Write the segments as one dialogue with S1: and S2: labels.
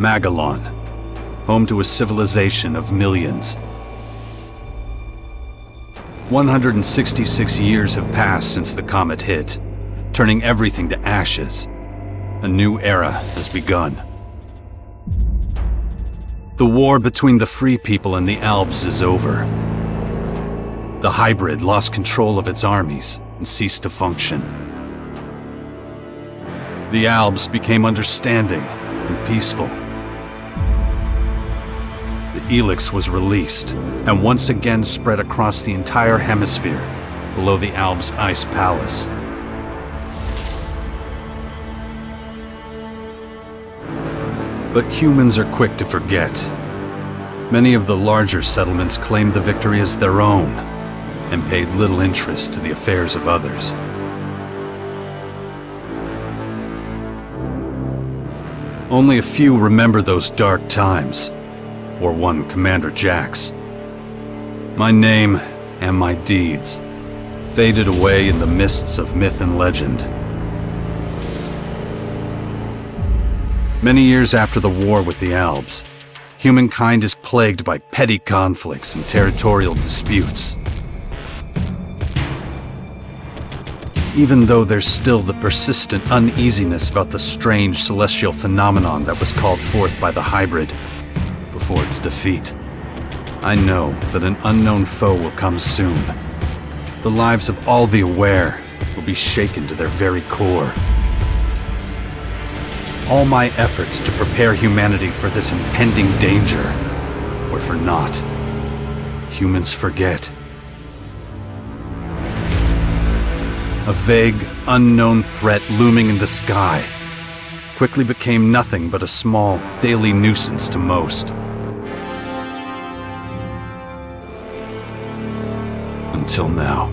S1: Magellan, home to a civilization of millions. 166 years have passed since the comet hit, turning everything to ashes. A new era has begun. The war between the free people and the Alps is over. The hybrid lost control of its armies and ceased to function. The Alps became understanding and peaceful. The ELEX was released and once again spread across the entire hemisphere below the Alps' ice palace. But humans are quick to forget. Many of the larger settlements claimed the victory as their own and paid little interest to the affairs of others. Only a few remember those dark times, or one Commander Jax. My name and my deeds faded away in the mists of myth and legend. Many years after the war with the Alps, humankind is plagued by petty conflicts and territorial disputes. Even though there's still the persistent uneasiness about the strange celestial phenomenon that was called forth by the hybrid before its defeat, I know that an unknown foe will come soon. The lives of all the aware will be shaken to their very core. All my efforts to prepare humanity for this impending danger were for naught. Humans forget. A vague, unknown threat looming in the sky quickly became nothing but a small, daily nuisance to most. Until now.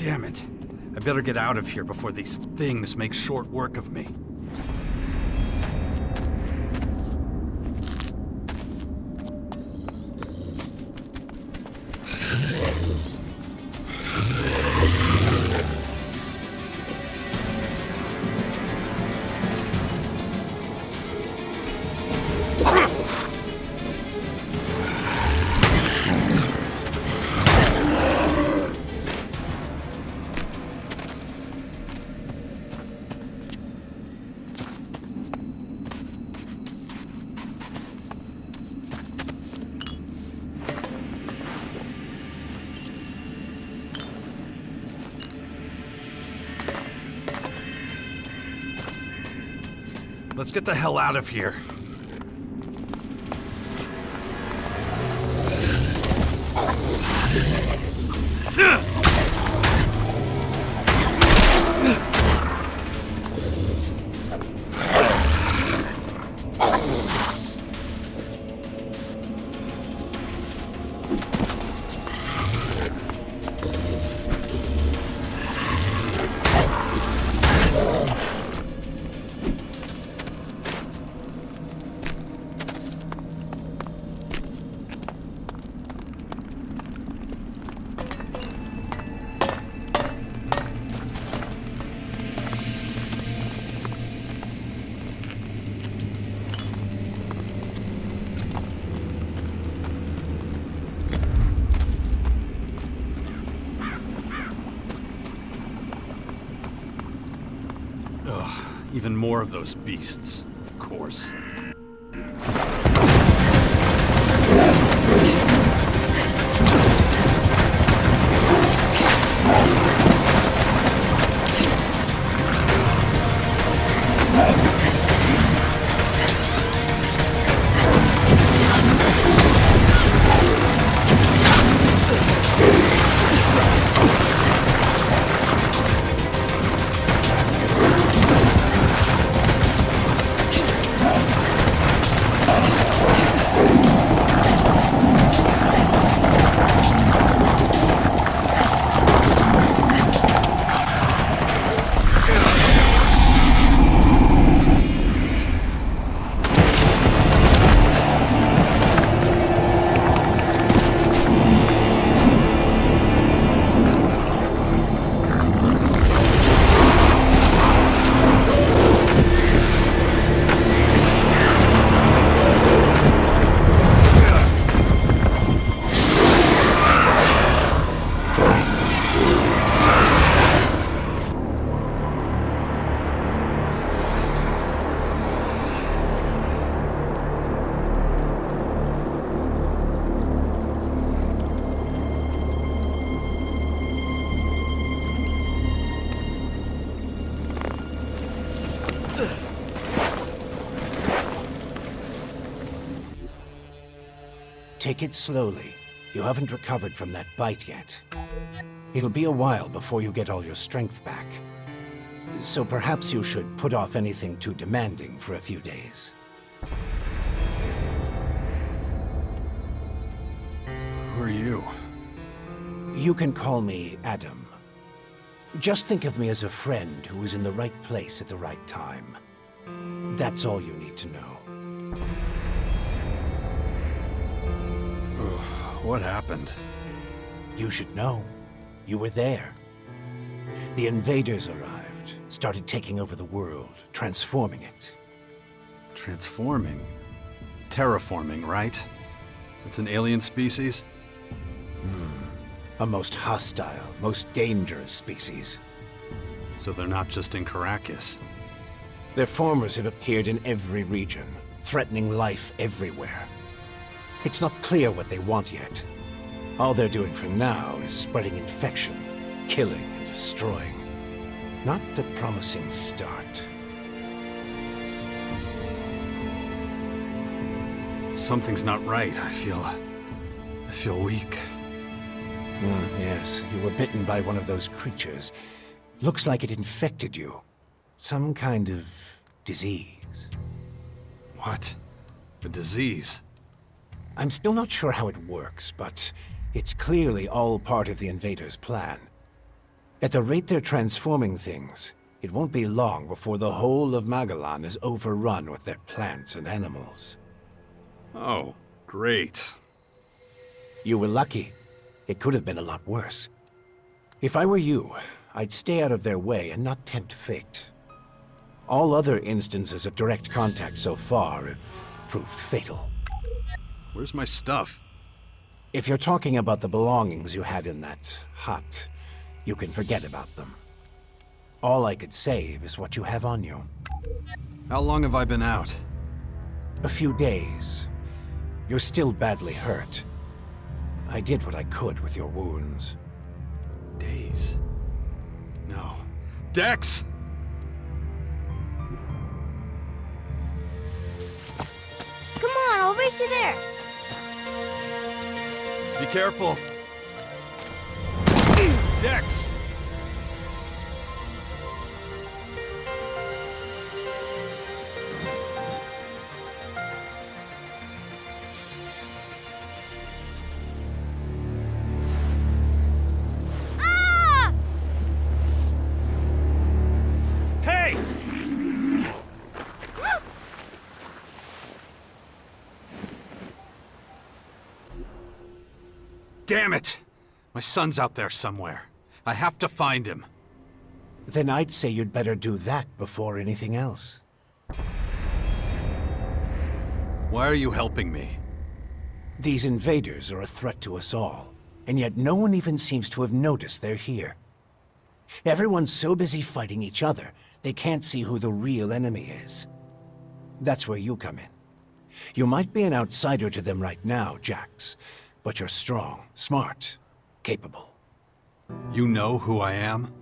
S1: Damn it. I better get out of here before these things make short work of me. let's get the hell out of here. Even more of those beasts, of course.
S2: Take it slowly. You haven't recovered from that bite yet. It'll be a while before you get all your strength back. So perhaps you should put off anything too demanding for a few days.
S1: Who are you?
S2: You can call me Adam. Just think of me as a friend who was in the right place at the right time. That's all you need to know.
S1: What happened?
S2: You should know. You were there. The invaders arrived, started taking over the world, transforming it.
S1: Transforming? Terraforming, right? It's an alien species?
S2: A most hostile, most dangerous species.
S1: So they're not just in Caracas.
S2: Their formers have appeared in every region, threatening life everywhere. It's not clear what they want yet. All they're doing for now is spreading infection, killing and destroying. Not a promising start.
S1: Something's not right. I feel weak.
S2: Yes, you were bitten by one of those creatures. Looks like it infected you. Some kind of disease.
S1: What? A disease?
S2: I'm still not sure how it works, but it's clearly all part of the invaders' plan. At the rate they're transforming things, it won't be long before the whole of Magellan is overrun with their plants and animals.
S1: Oh, great.
S2: You were lucky. It could have been a lot worse. If I were you, I'd stay out of their way and not tempt fate. All other instances of direct contact so far have proved fatal.
S1: Where's my stuff?
S2: If you're talking about the belongings you had in that hut, you can forget about them. All I could save is what you have on you.
S1: How long have I been out?
S2: A few days. You're still badly hurt. I did what I could with your wounds.
S1: Days? No. Dex!
S3: get you there.
S1: Be careful. Dex!
S3: Ah!
S1: Hey! Damn it! My son's out there somewhere. I have to find him.
S2: Then I'd say you'd better do that before anything else.
S1: Why are you helping me?
S2: These invaders are a threat to us all, and yet no one even seems to have noticed they're here. Everyone's so busy fighting each other, they can't see who the real enemy is. That's where you come in. You might be an outsider to them right now, Jax, but you're strong, smart, capable.
S1: You know who I am?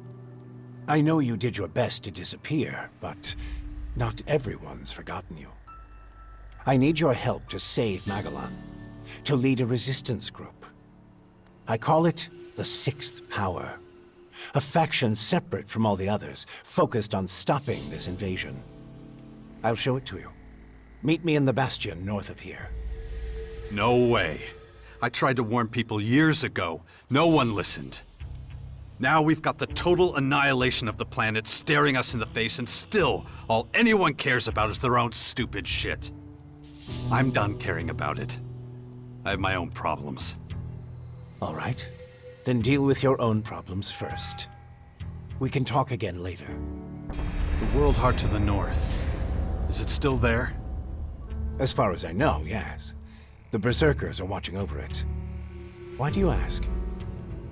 S2: I know you did your best to disappear, but not everyone's forgotten you. I need your help to save Magellan, to lead a resistance group. I call it the Sixth Power, a faction separate from all the others, focused on stopping this invasion. I'll show it to you. Meet me in the Bastion north of here.
S1: No way. I tried to warn people years ago. No one listened. Now we've got the total annihilation of the planet staring us in the face, and still, all anyone cares about is their own stupid shit. I'm done caring about it. I have my own problems.
S2: All right. Then deal with your own problems first. We can talk again later.
S1: The World Heart to the north. Is it still there?
S2: As far as I know, yes. The Berserkers are watching over it. Why do you ask?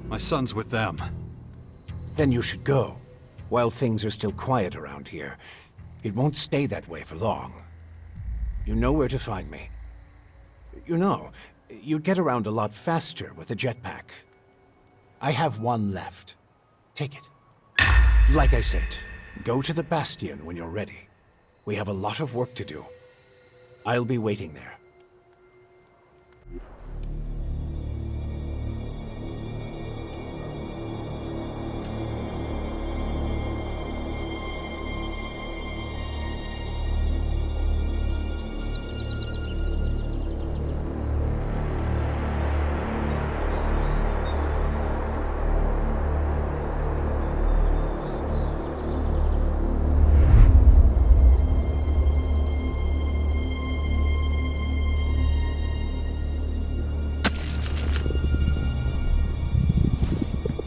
S1: My son's with them.
S2: Then you should go, while things are still quiet around here. It won't stay that way for long. You know where to find me. You know, you'd get around a lot faster with a jetpack. I have one left. Take it. Like I said, go to the Bastion when you're ready. We have a lot of work to do. I'll be waiting there.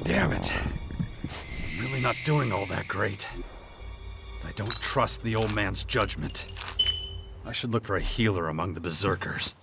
S1: Damn it. I'm really not doing all that great. I don't trust the old man's judgment. I should look for a healer among the Berserkers.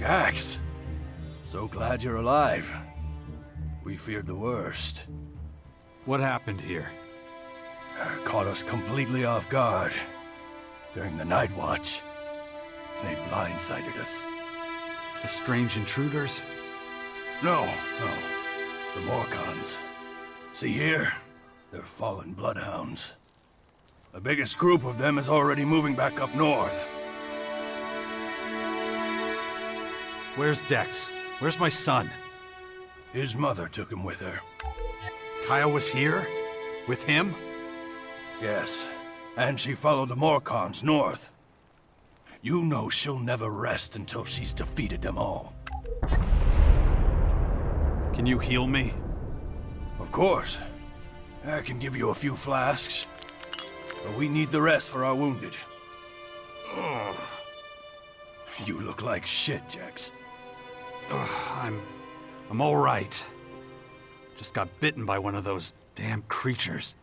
S3: Jax, so glad you're alive. We feared the worst.
S1: What happened here?
S3: Caught us completely off guard during the night watch. They blindsided us.
S1: The strange intruders?
S3: No. The Morcons. See here? They're fallen bloodhounds. The biggest group of them is already moving back up north.
S1: Where's Dex? Where's my son?
S3: His mother took him with her.
S1: Kaya was here? With him?
S3: Yes, and she followed the Morcons north. You know she'll never rest until she's defeated them all.
S1: Can you heal me?
S3: Of course. I can give you a few flasks, but we need the rest for our wounded. Ugh. You look like shit, Jax.
S1: I'm all right. Just got bitten by one of those damn creatures.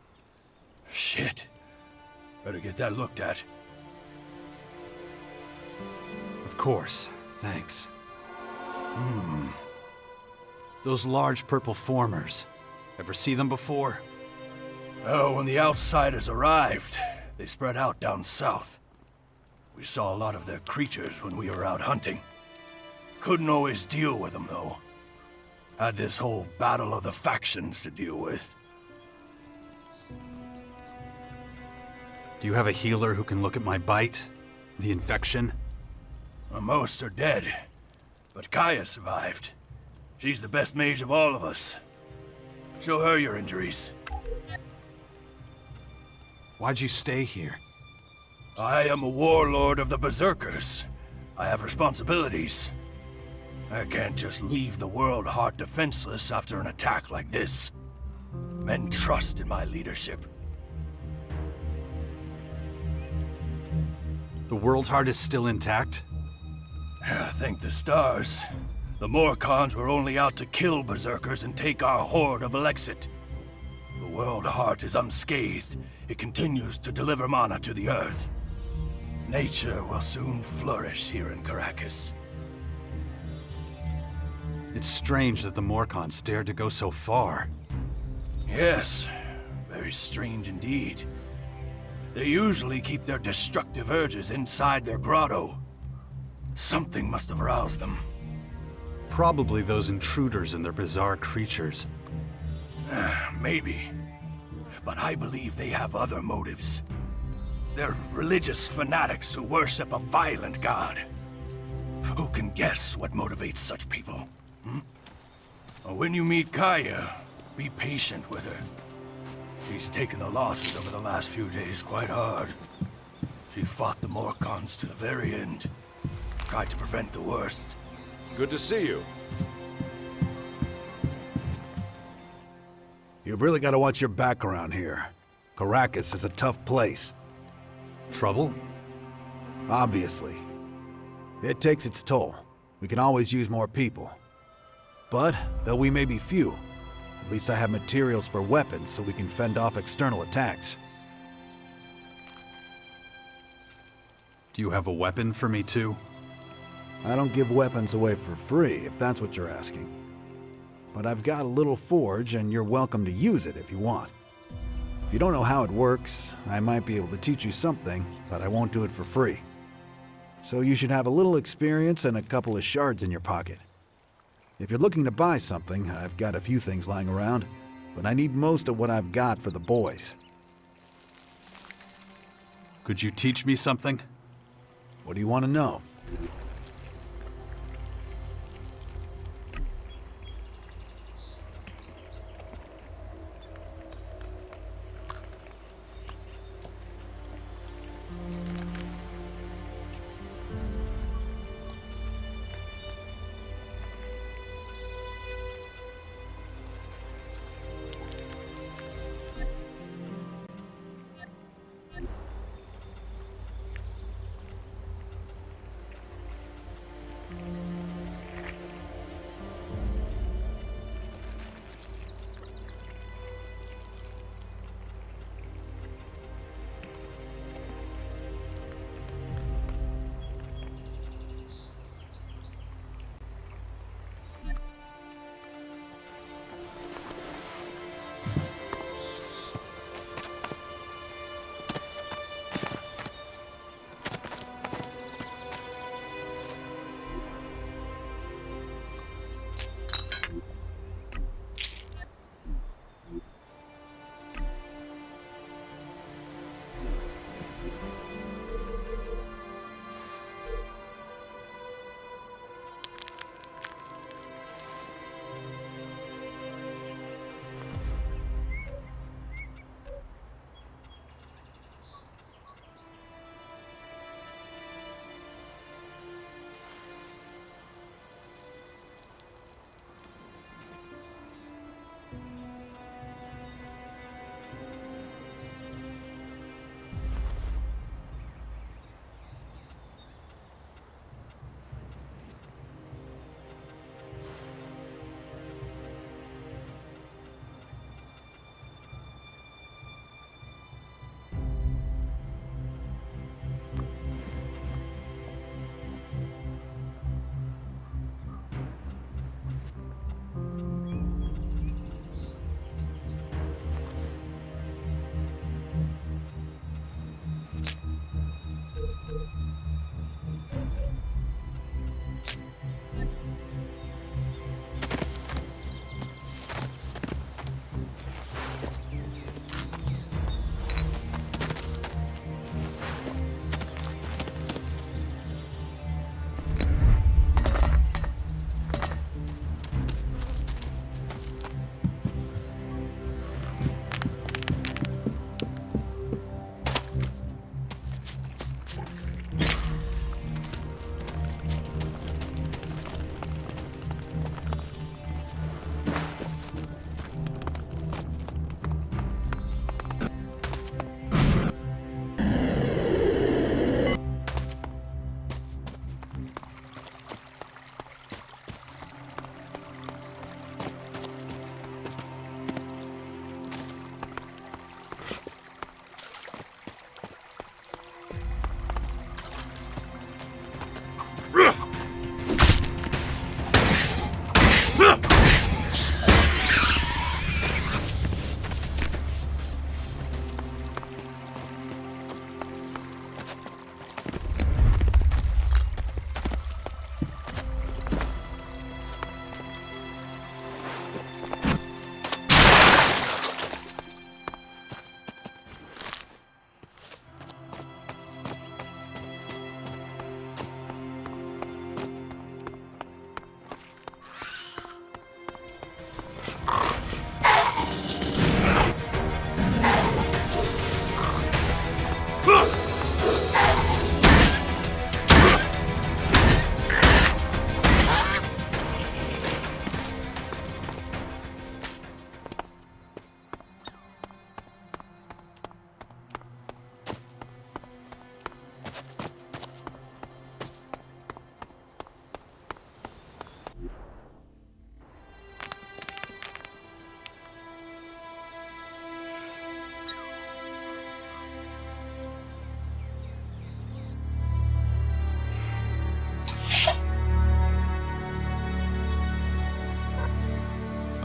S3: Shit. Better get that looked at.
S1: Of course. Thanks. Those large purple formers. Ever see them before?
S3: Oh, when the outsiders arrived, they spread out down south. We saw a lot of their creatures when we were out hunting. Couldn't always deal with them, though. Had this whole battle of the factions to deal with.
S1: Do you have a healer who can look at my bite? The infection?
S3: Most are dead, but Kaya survived. She's the best mage of all of us. Show her your injuries.
S1: Why'd you stay here?
S3: I am a warlord of the Berserkers. I have responsibilities. I can't just leave the world heart defenseless after an attack like this. Men trust in my leadership.
S1: The World Heart is still intact?
S3: Thank the stars. The Morcons were only out to kill Berserkers and take our horde of Elexit. The World Heart is unscathed. It continues to deliver mana to the earth. Nature will soon flourish here in Caracas.
S1: It's strange that the Morcons dared to go so far.
S3: Yes, very strange indeed. They usually keep their destructive urges inside their grotto. Something must have aroused them.
S1: Probably those intruders and their bizarre creatures.
S3: Maybe. But I believe they have other motives. They're religious fanatics who worship a violent god. Who can guess what motivates such people? When you meet Kaya, be patient with her. She's taken the losses over the last few days quite hard. She fought the Morcons to the very end. Tried to prevent the worst.
S4: Good to see you.
S5: You've really got to watch your back around here. Caracas is a tough place.
S1: Trouble?
S5: Obviously. It takes its toll. We can always use more people. But, though we may be few, at least I have materials for weapons so we can fend off external attacks.
S1: Do you have a weapon for me too?
S5: I don't give weapons away for free, if that's what you're asking. But I've got a little forge, and you're welcome to use it if you want. If you don't know how it works, I might be able to teach you something, but I won't do it for free. So you should have a little experience and a couple of shards in your pocket. If you're looking to buy something, I've got a few things lying around, but I need most of what I've got for the boys.
S1: Could you teach me something?
S5: What do you want to know?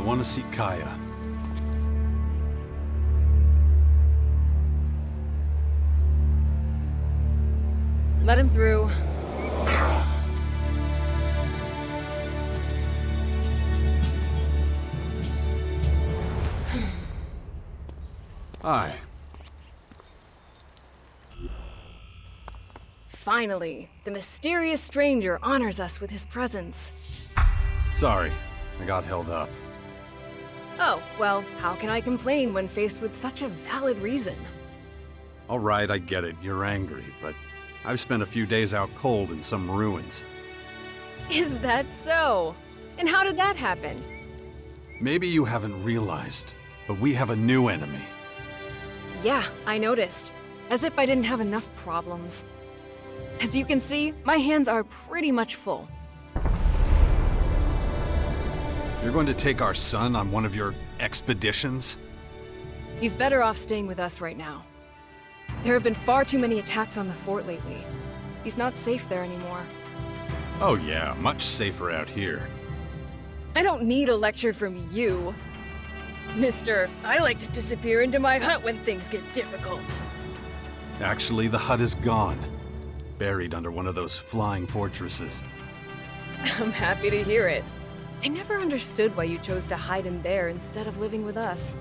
S1: want to see Kaya.
S4: Let him through.
S1: Hi.
S4: Finally, the mysterious stranger honors us with his presence.
S1: Sorry, I got held up.
S4: Oh, well, how can I complain when faced with such a valid reason?
S1: All right, I get it, you're angry, but I've spent a few days out cold in some ruins.
S4: Is that so? And how did that happen?
S1: Maybe you haven't realized, but we have a new enemy.
S4: Yeah, I noticed. As if I didn't have enough problems. As you can see, my hands are pretty much full.
S1: You're going to take our son on one of your expeditions?
S4: He's better off staying with us right now. There have been far too many attacks on the fort lately. He's not safe there anymore.
S1: Oh yeah, much safer out here.
S4: I don't need a lecture from you. Mister, I like to disappear into my hut when things get difficult.
S1: Actually, the hut is gone. Buried under one of those flying fortresses.
S4: I'm happy to hear it. I never understood why you chose to hide in there instead of living with us.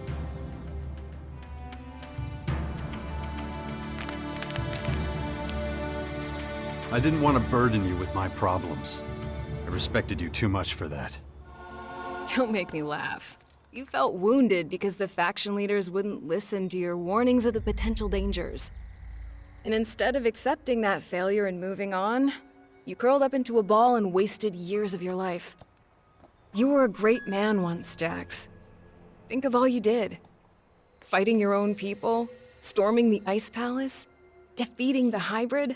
S1: I didn't want to burden you with my problems. I respected you too much for that.
S4: Don't make me laugh. You felt wounded because the faction leaders wouldn't listen to your warnings of the potential dangers. And instead of accepting that failure and moving on, you curled up into a ball and wasted years of your life. You were a great man once, Jax. Think of all you did. Fighting your own people, storming the Ice Palace, defeating the hybrid.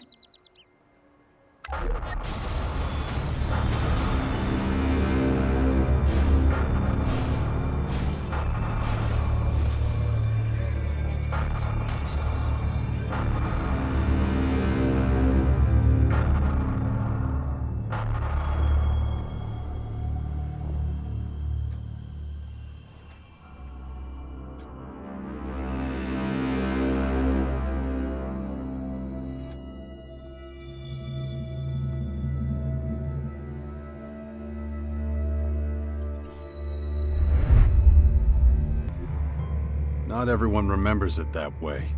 S1: Not everyone remembers it that way.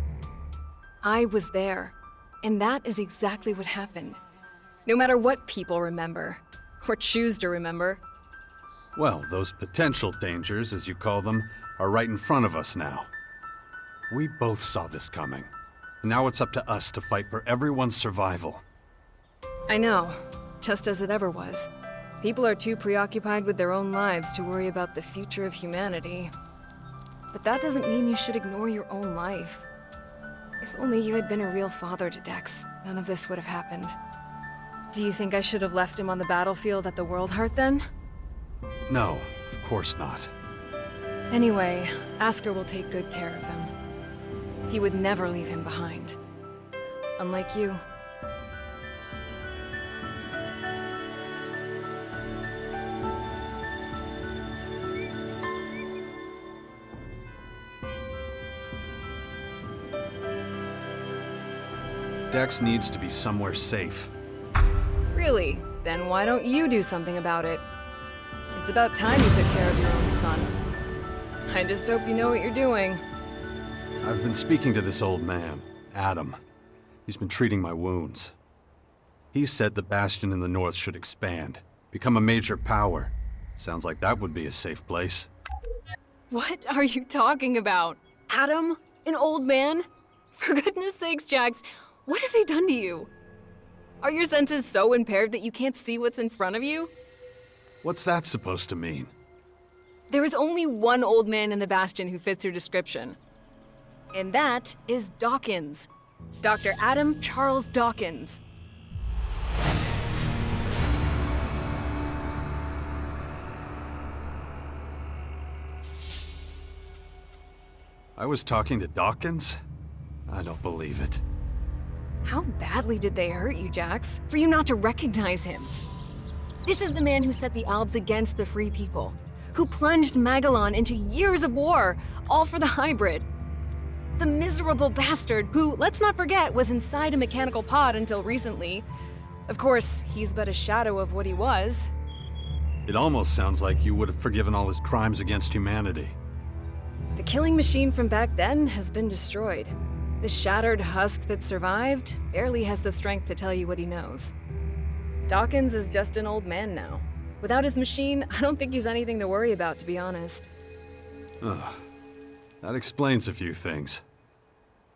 S4: I was there, and that is exactly what happened. No matter what people remember, or choose to remember.
S1: Well, those potential dangers, as you call them, are right in front of us now. We both saw this coming. And now it's up to us to fight for everyone's survival.
S4: I know, just as it ever was. People are too preoccupied with their own lives to worry about the future of humanity. But that doesn't mean you should ignore your own life. If only you had been a real father to Dex, none of this would have happened. Do you think I should have left him on the battlefield at the World Heart then?
S1: No, of course not.
S4: Anyway, Asker will take good care of him. He would never leave him behind. Unlike you.
S1: Dex needs to be somewhere safe.
S4: Really? Then why don't you do something about it? It's about time you took care of your own son. I just hope you know what you're doing.
S1: I've been speaking to this old man, Adam. He's been treating my wounds. He said the Bastion in the north should expand, become a major power. Sounds like that would be a safe place.
S4: What are you talking about? Adam? An old man? For goodness sakes, Jax, what have they done to you? Are your senses so impaired that you can't see what's in front of you?
S1: What's that supposed to mean?
S4: There is only one old man in the Bastion who fits your description. And that is Dawkins. Dr. Adam Charles Dawkins.
S1: I was talking to Dawkins? I don't believe it.
S4: How badly did they hurt you, Jax, for you not to recognize him? This is the man who set the Albs against the Free People, who plunged Magellan into years of war, all for the hybrid. The miserable bastard who, let's not forget, was inside a mechanical pod until recently. Of course, he's but a shadow of what he was.
S1: It almost sounds like you would have forgiven all his crimes against humanity.
S4: The killing machine from back then has been destroyed. The shattered husk that survived barely has the strength to tell you what he knows. Dawkins is just an old man now. Without his machine, I don't think he's anything to worry about, to be honest.
S1: Ugh. That explains a few things.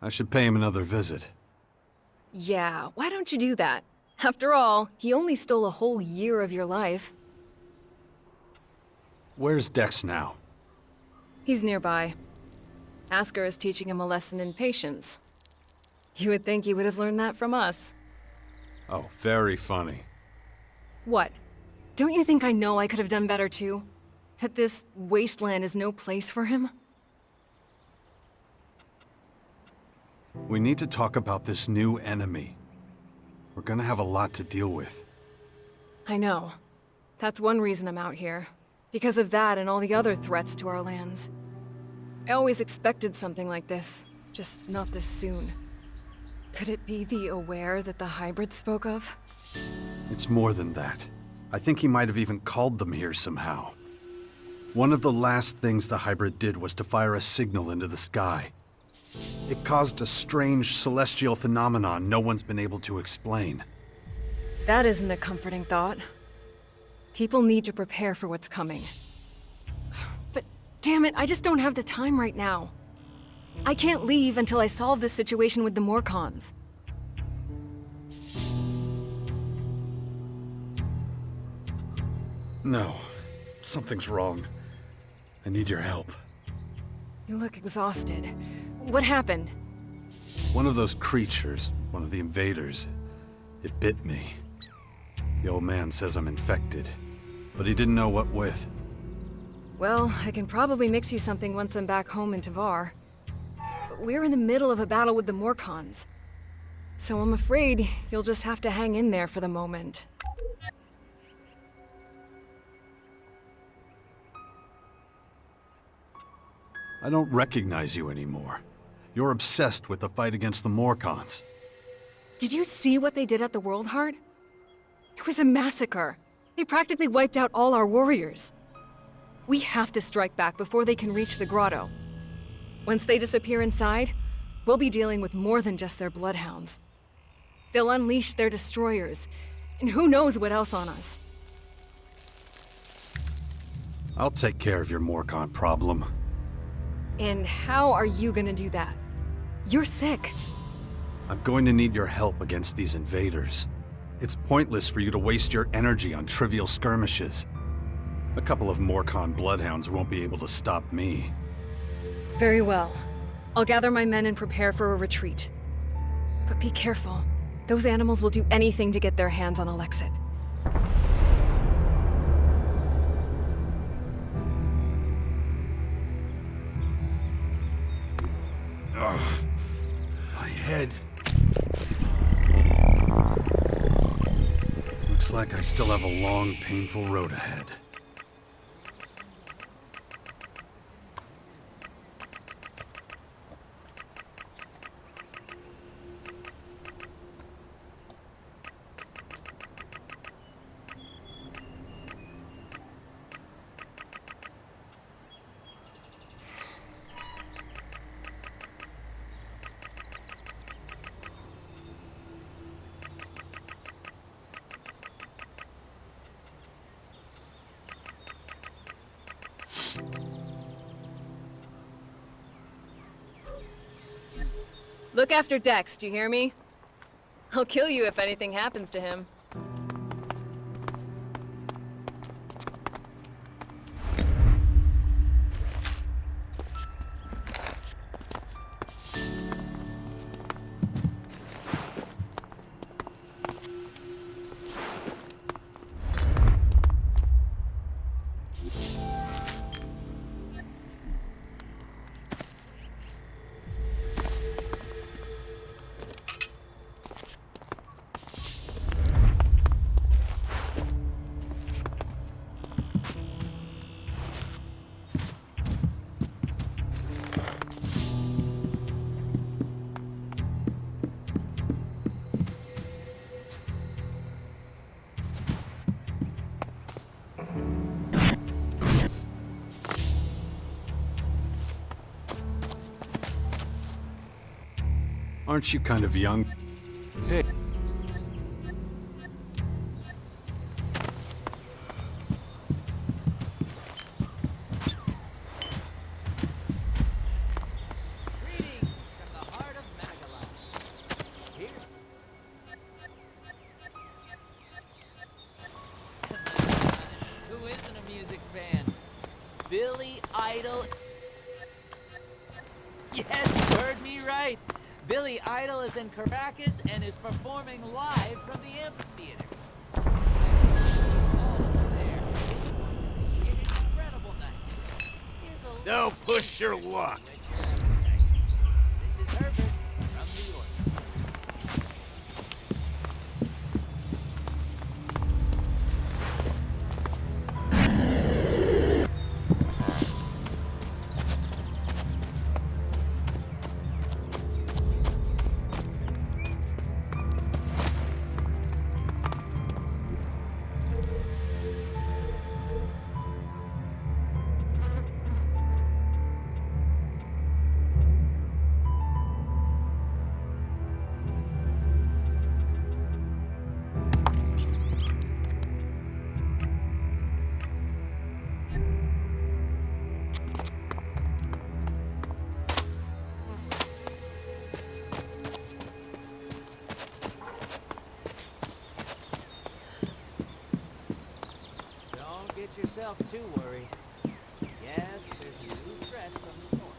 S1: I should pay him another visit.
S4: Yeah, why don't you do that? After all, he only stole a whole year of your life.
S1: Where's Dex now?
S4: He's nearby. Asker is teaching him a lesson in patience. You would think he would have learned that from us.
S1: Oh, very funny.
S4: What? Don't you think I know I could have done better too? That this wasteland is no place for him?
S1: We need to talk about this new enemy. We're gonna have a lot to deal with.
S4: I know. That's one reason I'm out here. Because of that and all the other threats to our lands. I always expected something like this, just not this soon. Could it be the Aware that the hybrid spoke of?
S1: It's more than that. I think he might have even called them here somehow. One of the last things the hybrid did was to fire a signal into the sky. It caused a strange celestial phenomenon no one's been able to explain.
S4: That isn't a comforting thought. People need to prepare for what's coming. But damn it, I just don't have the time right now. I can't leave until I solve this situation with the Morcons.
S1: No, something's wrong. I need your help.
S4: You look exhausted. What happened?
S1: One of those creatures, one of the invaders, it bit me. The old man says I'm infected, but he didn't know what with.
S4: Well, I can probably mix you something once I'm back home in Tavar. But we're in the middle of a battle with the Morcons. So I'm afraid you'll just have to hang in there for the moment.
S1: I don't recognize you anymore. You're obsessed with the fight against the Morcons.
S4: Did you see what they did at the World Heart? It was a massacre. They practically wiped out all our warriors. We have to strike back before they can reach the grotto. Once they disappear inside, we'll be dealing with more than just their bloodhounds. They'll unleash their destroyers, and who knows what else on us.
S1: I'll take care of your Morcon problem.
S4: And how are you gonna do that? You're sick.
S1: I'm going to need your help against these invaders. It's pointless for you to waste your energy on trivial skirmishes. A couple of Morcon bloodhounds won't be able to stop me.
S4: Very well. I'll gather my men and prepare for a retreat. But be careful. Those animals will do anything to get their hands on Alexit.
S1: Ugh. My head. Looks like I still have a long, painful road ahead.
S4: Look after Dex, do you hear me? I'll kill you if anything happens to him.
S1: Aren't you kind of young? Hey.
S6: Greetings from the heart of Magalan. Here's... Who isn't a music fan? Billy Idol... Yes, you heard me right. Billy Idol is in Caracas and is performing live from the amphitheater. All over there. It's going to be an incredible night. Here's a
S7: Now push your luck.
S6: This is Herbert from New York. Don't get yourself too worried. Yes, there's a new threat from the north.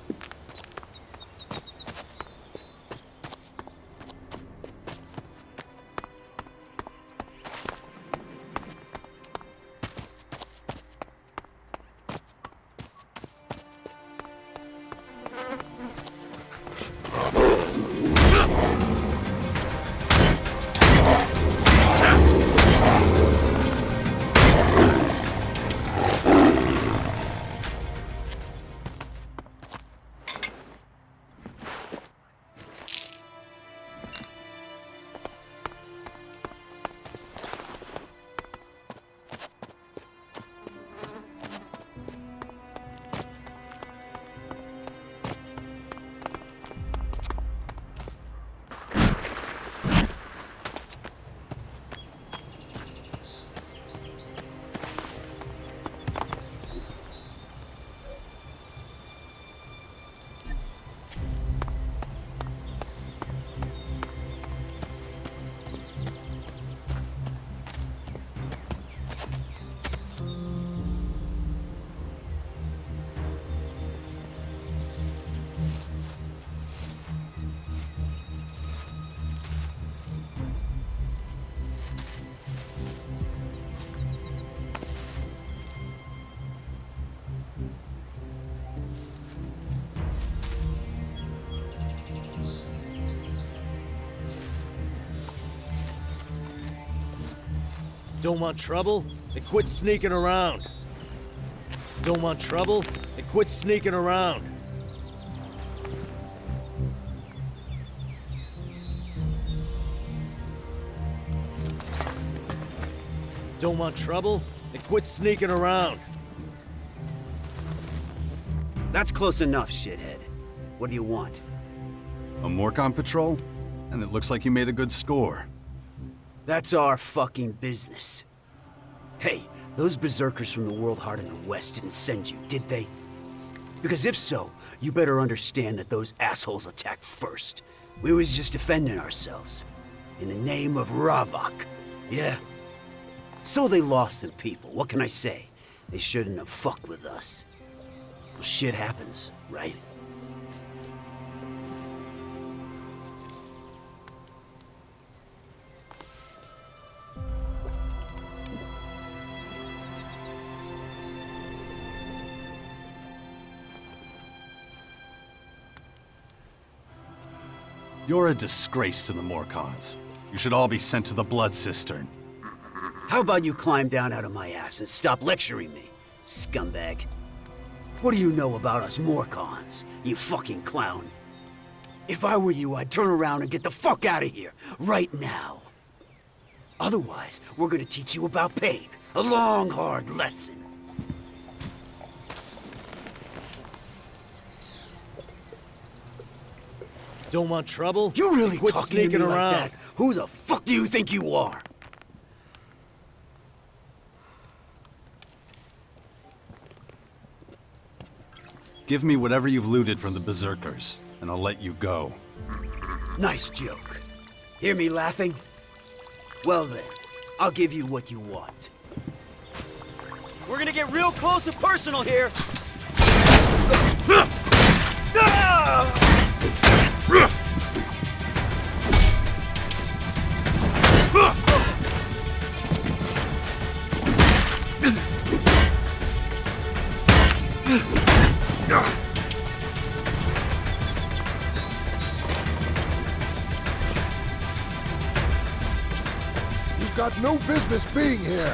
S7: Don't want trouble? Then quit sneaking around. Don't want trouble? Then quit sneaking around. Don't want trouble? Then quit sneaking around.
S8: That's close enough, shithead. What do you want?
S1: A Morcon patrol? And it looks like you made a good score.
S8: That's our fucking business. Hey, those berserkers from the World Heart in the West didn't send you, did they? Because if so, you better understand that those assholes attacked first. We was just defending ourselves. In the name of Ravak. Yeah. So they lost some people, what can I say? They shouldn't have fucked with us. Well, shit happens, right?
S1: You're a disgrace to the Morcons. You should all be sent to the Blood Cistern.
S8: How about you climb down out of my ass and stop lecturing me, scumbag? What do you know about us Morcons, you fucking clown? If I were you, I'd turn around and get the fuck out of here, right now. Otherwise, we're gonna teach you about pain. A long, hard lesson.
S7: Don't want trouble?
S8: You really
S7: Quit
S8: talking to me
S7: sneaking around.
S8: like that? Who the fuck do you think you are?
S1: Give me whatever you've looted from the Berserkers, and I'll let you go.
S8: Nice joke. Hear me laughing? Well then, I'll give you what you want. We're gonna get real close and personal here.
S9: You've got no business being here.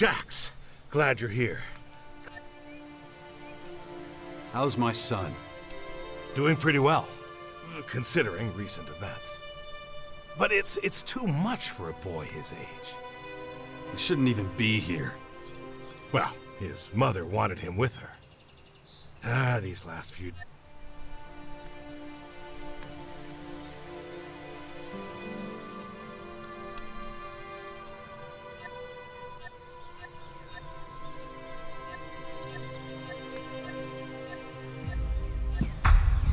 S10: Jax, glad you're here.
S1: How's my son?
S10: Doing pretty well, considering recent events. But it's too much for a boy his age.
S1: He shouldn't even be here.
S10: Well, his mother wanted him with her. These last few...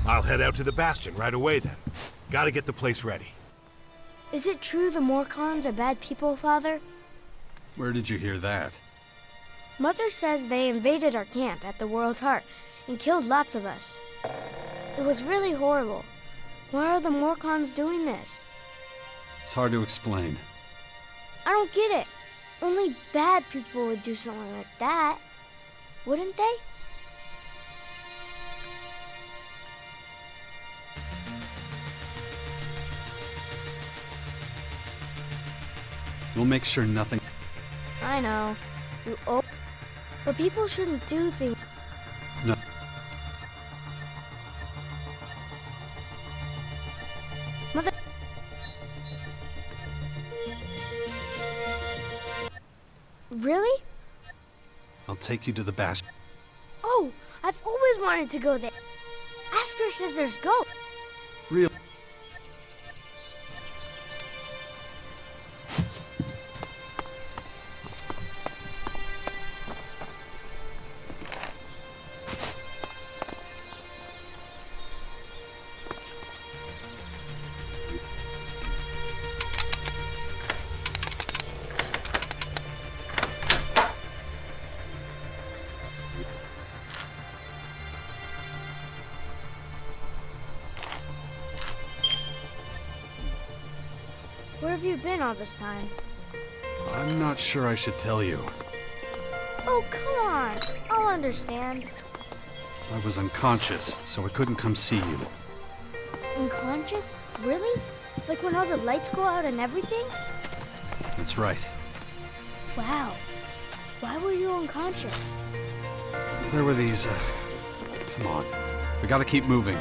S10: I'll head out to the Bastion right away then. Gotta get the place ready.
S11: Is it true the Morcons are bad people, Father?
S1: Where did you hear that?
S11: Mother says they invaded our camp at the World Heart and killed lots of us. It was really horrible. Why are the Morcons doing this?
S1: It's hard to explain.
S11: I don't get it. Only bad people would do something like that, wouldn't they?
S1: We'll make sure nothing...
S11: I know. But people shouldn't do things.
S1: No.
S11: Mother... Really?
S1: I'll take you to the Bastion.
S11: Oh, I've always wanted to go there. Asker says there's ghosts.
S1: Real...
S11: Where have you been all this time?
S1: I'm not sure I should tell you.
S11: Oh, come on. I'll understand.
S1: I was unconscious, so I couldn't come see you.
S11: Unconscious? Really? Like when all the lights go out and everything?
S1: That's right.
S11: Wow. Why were you unconscious?
S1: There were these, Come on. We gotta keep moving.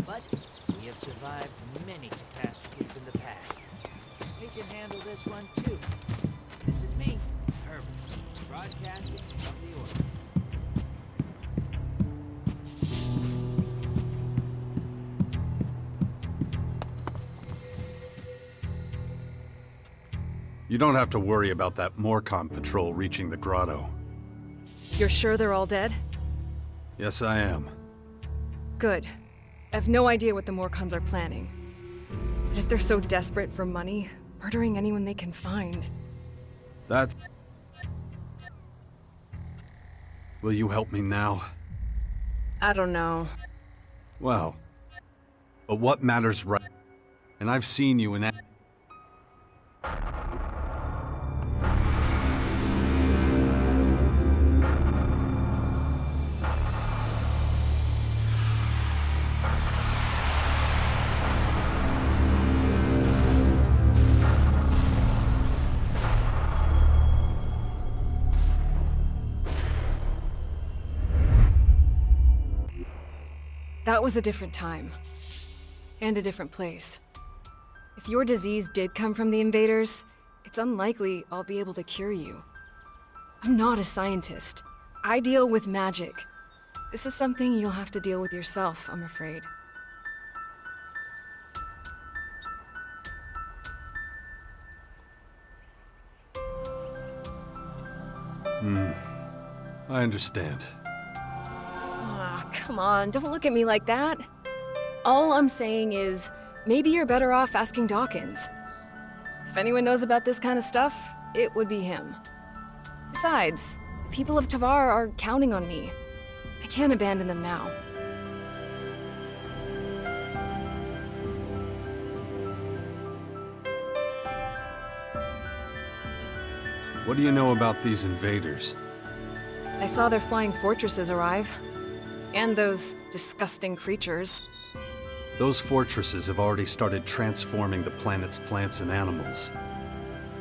S6: But we have survived many catastrophes in the past. We can handle this one too. This is me, Herbert, broadcasting from the orbit.
S1: You don't have to worry about that Morcon patrol reaching the grotto.
S4: You're sure they're all dead?
S1: Yes, I am.
S4: Good. I have no idea what the Morcons are planning. But if they're so desperate for money, murdering anyone they can find...
S1: That's... Will you help me now?
S4: I don't know.
S1: Well, but what matters right... And I've seen you in...
S4: That was a different time. And a different place. If your disease did come from the invaders, it's unlikely I'll be able to cure you. I'm not a scientist. I deal with magic. This is something you'll have to deal with yourself, I'm afraid.
S1: I understand.
S4: Ah, come on, don't look at me like that. All I'm saying is, maybe you're better off asking Dawkins. If anyone knows about this kind of stuff, it would be him. Besides, the people of Tavar are counting on me. I can't abandon them now.
S1: What do you know about these invaders?
S4: I saw their flying fortresses arrive. And those disgusting creatures.
S1: Those fortresses have already started transforming the planet's plants and animals.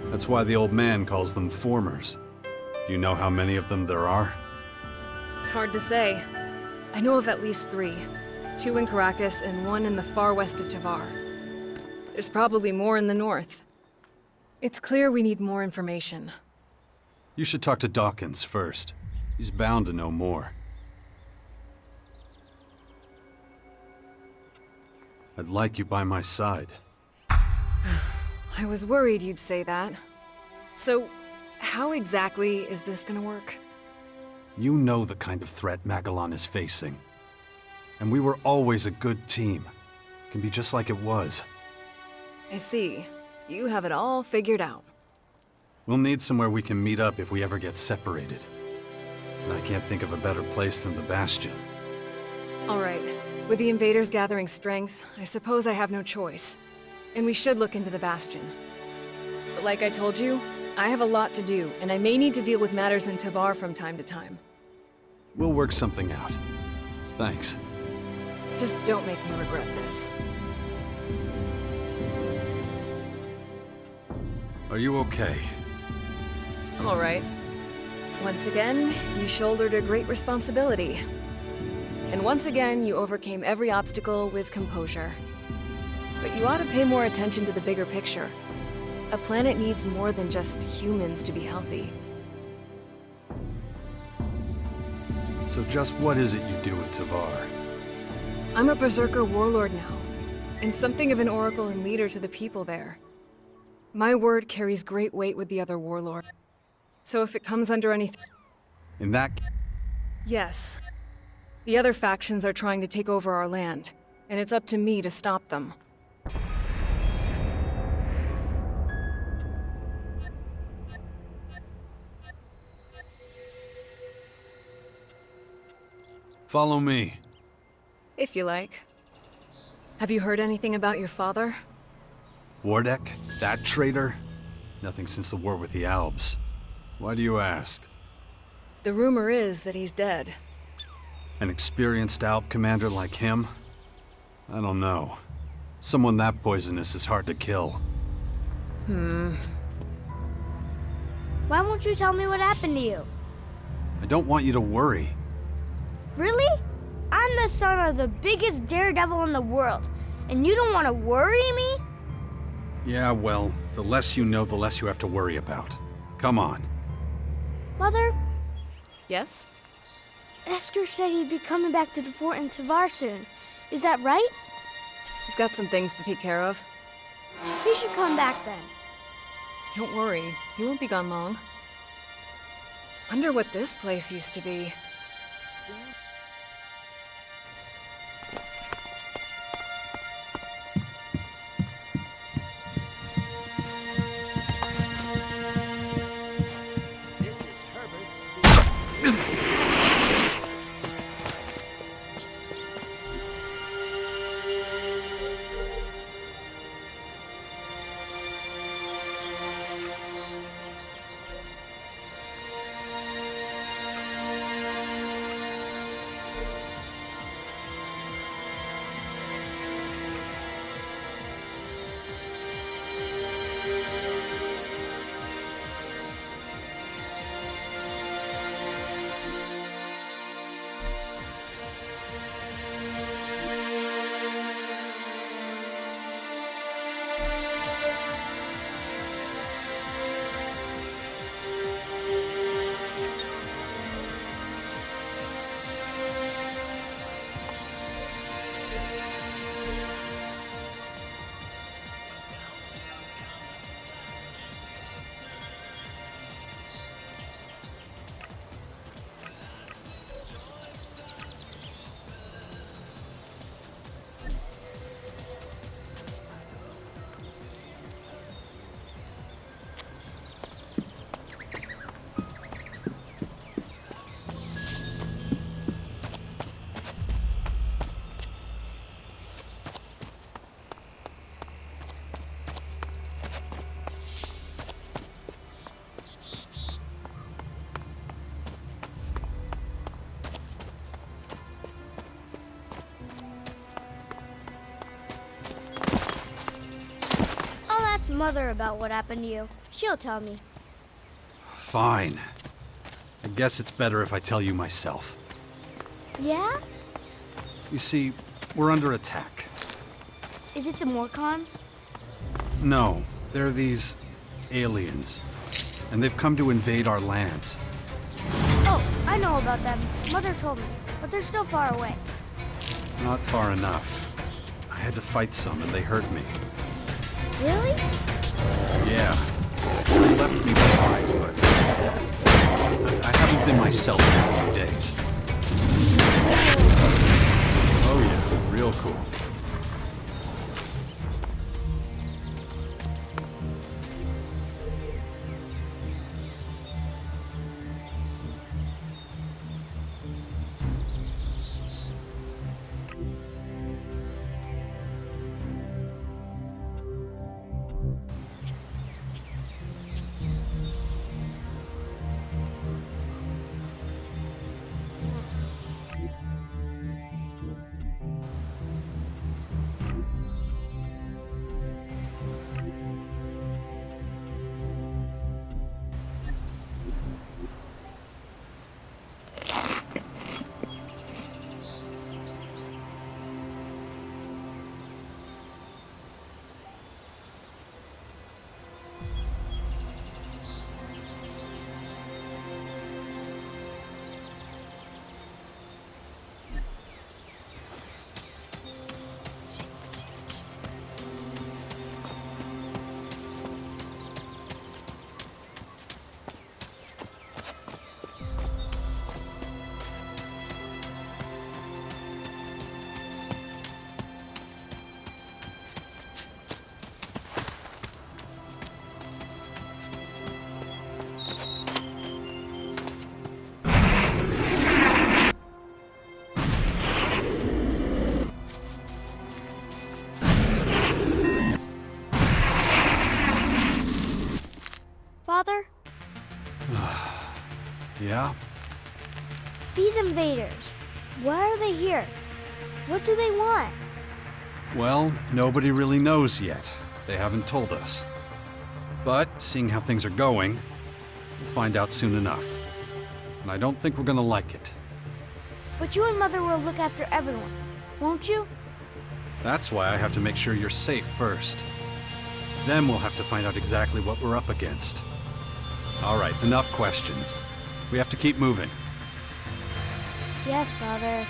S1: That's why the old man calls them formers. Do you know how many of them there are?
S4: It's hard to say. I know of at least 3. 2 in Caracas and 1 in the far west of Tavar. There's probably more in the north. It's clear we need more information.
S1: You should talk to Dawkins first. He's bound to know more. I'd like you by my side.
S4: I was worried you'd say that. So, how exactly is this gonna work?
S1: You know the kind of threat Magellan is facing. And we were always a good team. Can be just like it was.
S4: I see. You have it all figured out.
S1: We'll need somewhere we can meet up if we ever get separated. And I can't think of a better place than the Bastion.
S4: All right. With the invaders gathering strength, I suppose I have no choice. And we should look into the Bastion. But like I told you, I have a lot to do, and I may need to deal with matters in Tavar from time to time.
S1: We'll work something out. Thanks.
S4: Just don't make me regret this.
S1: Are you okay?
S4: I'm all right. Once again, you shouldered a great responsibility. And once again, you overcame every obstacle with composure. But you ought to pay more attention to the bigger picture. A planet needs more than just humans to be healthy.
S1: So just what is it you do at Tavar?
S4: I'm a Berserker warlord now, and something of an oracle and leader to the people there. My word carries great weight with the other warlords. So if it comes under anything...
S1: In that...
S4: Yes. The other factions are trying to take over our land, and it's up to me to stop them.
S1: Follow me.
S4: If you like. Have you heard anything about your father?
S1: Wardek? That traitor? Nothing since the war with the Albs. Why do you ask?
S4: The rumor is that he's dead.
S1: An experienced Alp commander like him? I don't know. Someone that poisonous is hard to kill.
S11: Why won't you tell me what happened to you?
S1: I don't want you to worry.
S11: Really? I'm the son of the biggest daredevil in the world, and you don't want to worry me?
S1: Yeah, well, the less you know, the less you have to worry about. Come on.
S11: Mother,
S4: Yes?
S11: Esker said he'd be coming back to the fort in Tavar soon. Is that right?
S4: He's got some things to take care of.
S11: He should come back then.
S4: Don't worry, he won't be gone long. Wonder what this place used to be.
S6: This is Herbert speaking.
S11: Mother about what happened to you. She'll tell me.
S1: Fine. I guess it's better if I tell you myself.
S11: Yeah?
S1: You see, we're under attack.
S11: Is it the Morcons?
S1: No, they're these aliens. And they've come to invade our lands.
S11: Oh, I know about them. Mother told me, but they're still far away.
S1: Not far enough. I had to fight some and they hurt me.
S11: Really?
S1: Yeah. They left me behind, but I haven't been myself in a few days. Oh yeah, real cool.
S11: Father,
S1: Yeah?
S11: these invaders, why are they here? What do they want?
S1: Well, nobody really knows yet. They haven't told us. But, seeing how things are going, we'll find out soon enough. And I don't think we're gonna like it.
S11: But you and Mother will look after everyone, won't you?
S1: That's why I have to make sure you're safe first. Then we'll have to find out exactly what we're up against. All right, enough questions. We have to keep moving.
S11: Yes, Father.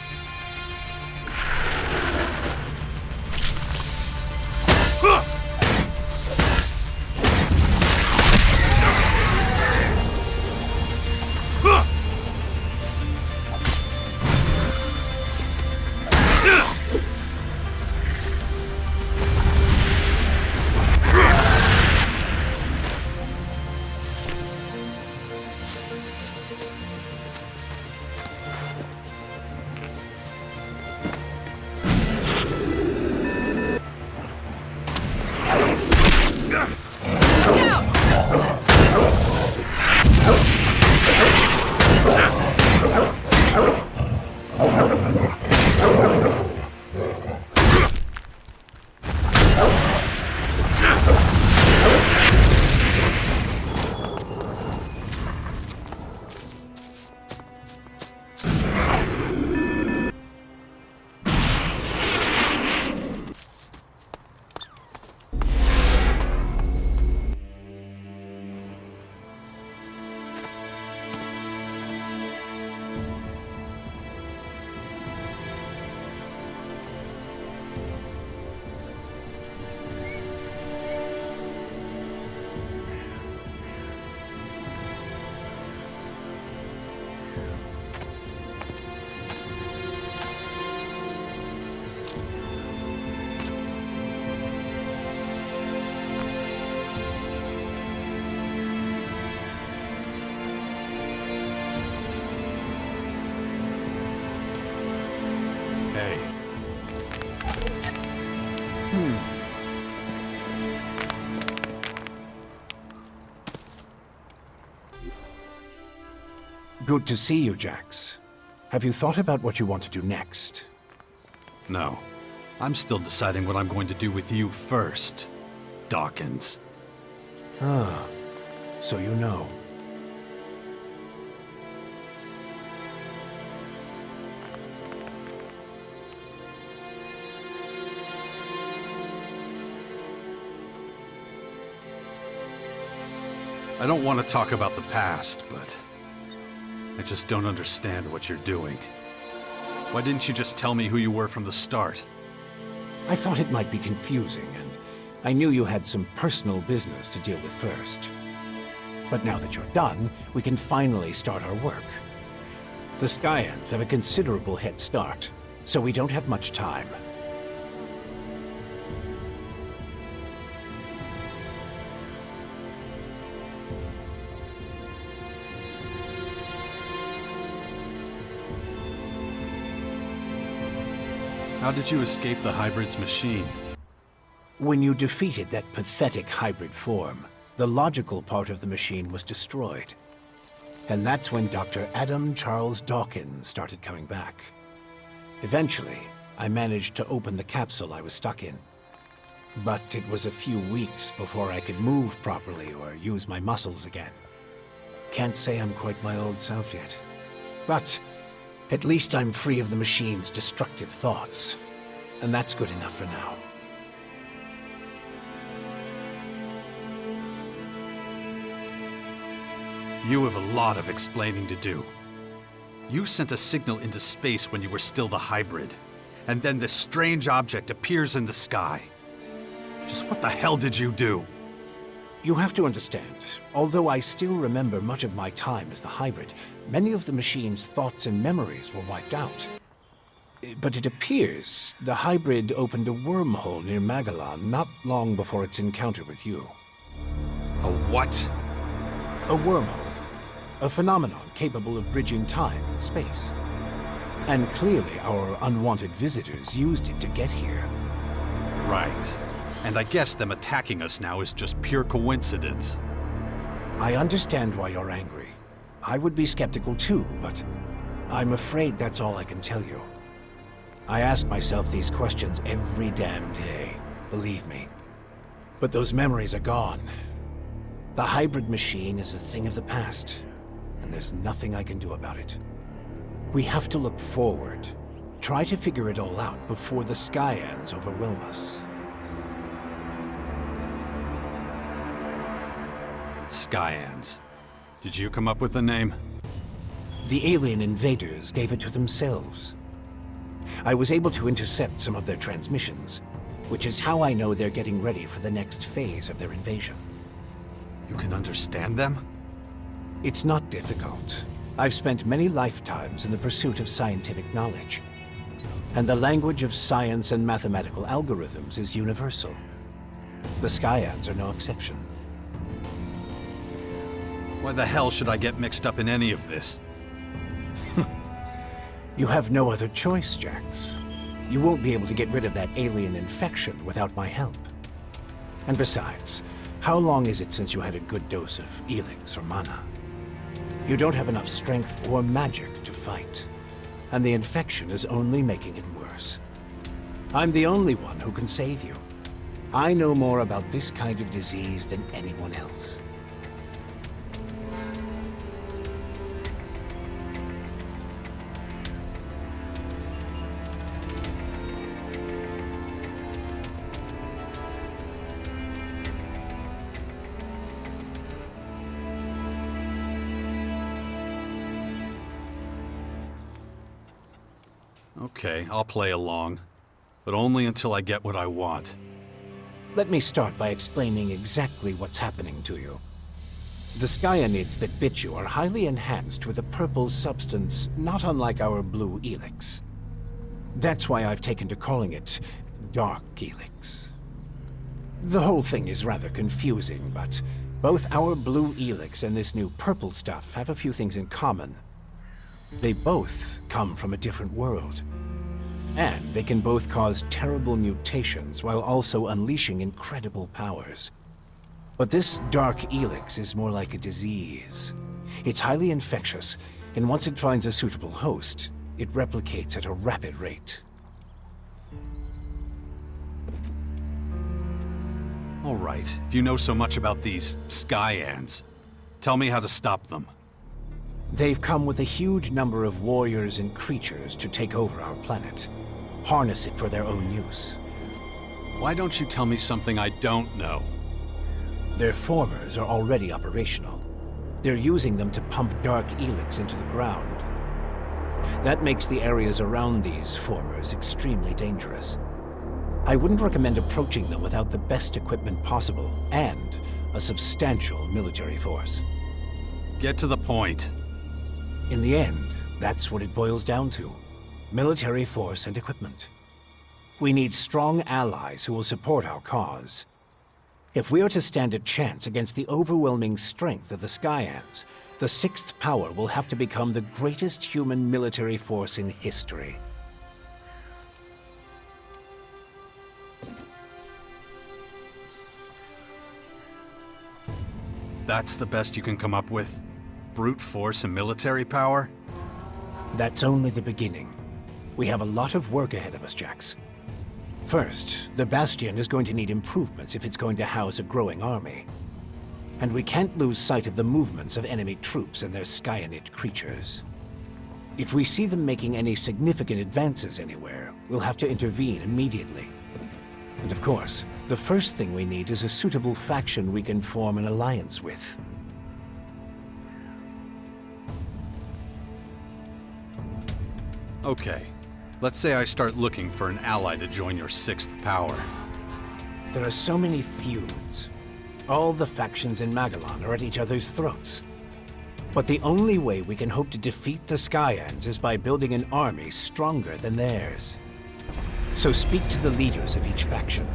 S1: Hey.
S2: Good to see you, Jax. Have you thought about what you want to do next?
S1: No. I'm still deciding what I'm going to do with you first, Dawkins.
S2: Ah, so you know.
S1: I don't want to talk about the past, but I just don't understand what you're doing. Why didn't you just tell me who you were from the start?
S2: I thought it might be confusing, and I knew you had some personal business to deal with first. But now that you're done, we can finally start our work. The Skyans have a considerable head start, so we don't have much time.
S1: How did you escape the hybrid's machine?
S2: When you defeated that pathetic hybrid form, the logical part of the machine was destroyed. And that's when Dr. Adam Charles Dawkins started coming back. Eventually, I managed to open the capsule I was stuck in. But it was a few weeks before I could move properly or use my muscles again. Can't say I'm quite my old self yet. But at least I'm free of the machine's destructive thoughts. And that's good enough for now.
S1: You have a lot of explaining to do. You sent a signal into space when you were still the hybrid, and then this strange object appears in the sky. Just what the hell did you do?
S2: You have to understand, although I still remember much of my time as the hybrid, many of the machine's thoughts and memories were wiped out. But it appears the hybrid opened a wormhole near Magellan not long before its encounter with you.
S1: A what?
S2: A wormhole. A phenomenon capable of bridging time and space. And clearly our unwanted visitors used it to get here.
S1: Right. And I guess them attacking us now is just pure coincidence.
S2: I understand why you're angry. I would be skeptical too, but I'm afraid that's all I can tell you. I ask myself these questions every damn day, believe me. But those memories are gone. The hybrid machine is a thing of the past, and there's nothing I can do about it. We have to look forward, try to figure it all out before the Skyans overwhelm us.
S1: Skyans. Did you come up with the name?
S2: The alien invaders gave it to themselves. I was able to intercept some of their transmissions, which is how I know they're getting ready for the next phase of their invasion.
S1: You can understand them?
S2: It's not difficult. I've spent many lifetimes in the pursuit of scientific knowledge. And the language of science and mathematical algorithms is universal. The Skyans are no exception.
S1: Why the hell should I get mixed up in any of this?
S2: You have no other choice, Jax. You won't be able to get rid of that alien infection without my help. And besides, how long is it since you had a good dose of Elex or mana? You don't have enough strength or magic to fight, and the infection is only making it worse. I'm the only one who can save you. I know more about this kind of disease than anyone else.
S1: Okay, I'll play along. But only until I get what I want.
S2: Let me start by explaining exactly what's happening to you. The Skyanids that bit you are highly enhanced with a purple substance not unlike our blue Elex. That's why I've taken to calling it Dark Elex. The whole thing is rather confusing, but both our blue Elex and this new purple stuff have a few things in common. They both come from a different world. And they can both cause terrible mutations while also unleashing incredible powers. But this Dark Elex is more like a disease. It's highly infectious, and once it finds a suitable host, it replicates at a rapid rate.
S1: All right, if you know so much about these Skyans, tell me how to stop them.
S2: They've come with a huge number of warriors and creatures to take over our planet. Harness it for their own use.
S1: Why don't you tell me something I don't know?
S2: Their formers are already operational. They're using them to pump dark ELEX into the ground. That makes the areas around these formers extremely dangerous. I wouldn't recommend approaching them without the best equipment possible and a substantial military force.
S1: Get to the point.
S2: In the end, that's what it boils down to. Military force and equipment. We need strong allies who will support our cause. If we are to stand a chance against the overwhelming strength of the Skyans, the Sixth Power will have to become the greatest human military force in history.
S1: That's the best you can come up with? Brute force and military power?
S2: That's only the beginning. We have a lot of work ahead of us, Jax. First, the Bastion is going to need improvements if it's going to house a growing army. And we can't lose sight of the movements of enemy troops and their Skyanid creatures. If we see them making any significant advances anywhere, we'll have to intervene immediately. And of course, the first thing we need is a suitable faction we can form an alliance with.
S1: Okay. Let's say I start looking for an ally to join your Sixth Power.
S2: There are so many feuds. All the factions in Magellan are at each other's throats. But the only way we can hope to defeat the Skyans is by building an army stronger than theirs. So speak to the leaders of each faction.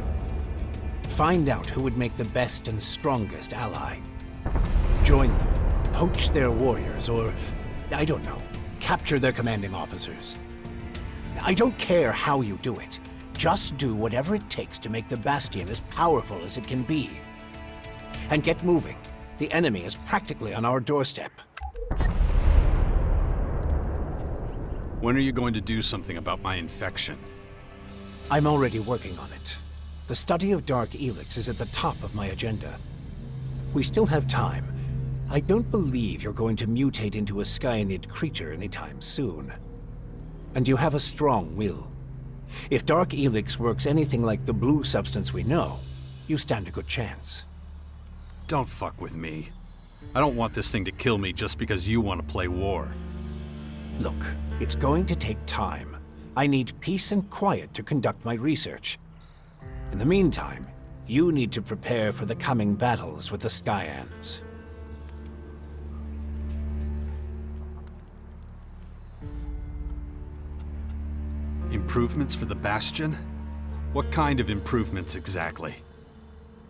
S2: Find out who would make the best and strongest ally. Join them, poach their warriors, or, I don't know, capture their commanding officers. I don't care how you do it. Just do whatever it takes to make the Bastion as powerful as it can be. And get moving. The enemy is practically on our doorstep.
S1: When are you going to do something about my infection?
S2: I'm already working on it. The study of dark ELEX is at the top of my agenda. We still have time. I don't believe you're going to mutate into a Skyanid creature anytime soon. And you have a strong will. If dark ELEX works anything like the blue substance we know, you stand a good chance.
S1: Don't fuck with me. I don't want this thing to kill me just because you want to play war.
S2: Look, it's going to take time. I need peace and quiet to conduct my research. In the meantime, you need to prepare for the coming battles with the Skyans.
S1: Improvements for the Bastion? What kind of improvements exactly?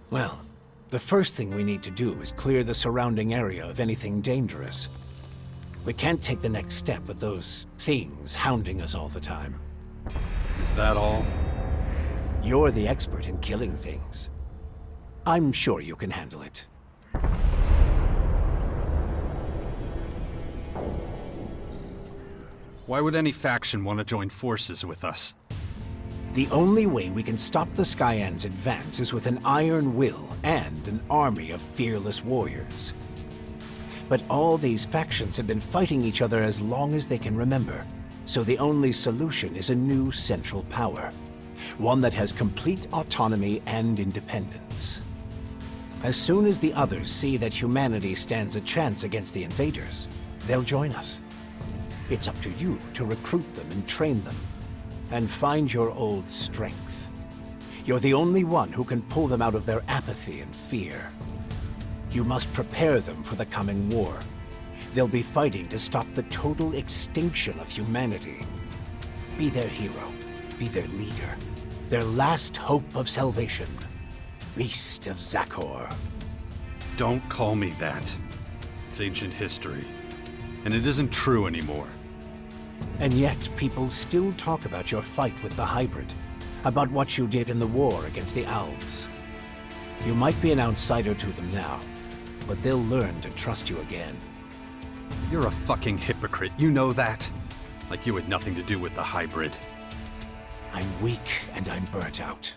S2: Well, the first thing we need to do is clear the surrounding area of anything dangerous. We can't take the next step with those things hounding us all the time.
S1: Is that all?
S2: You're the expert in killing things. I'm sure you can handle it.
S1: Why would any faction want to join forces with us?
S2: The only way we can stop the Skyans' advance is with an iron will and an army of fearless warriors. But all these factions have been fighting each other as long as they can remember, so the only solution is a new central power. One that has complete autonomy and independence. As soon as the others see that humanity stands a chance against the invaders, they'll join us. It's up to you to recruit them and train them, and find your old strength. You're the only one who can pull them out of their apathy and fear. You must prepare them for the coming war. They'll be fighting to stop the total extinction of humanity. Be their hero, be their leader, their last hope of salvation. Beast of Zakor.
S1: Don't call me that. It's ancient history, and it isn't true anymore.
S2: And yet, people still talk about your fight with the hybrid, about what you did in the war against the Alps. You might be an outsider to them now, but they'll learn to trust you again.
S1: You're a fucking hypocrite, you know that? Like you had nothing to do with the hybrid.
S2: I'm weak and I'm burnt out.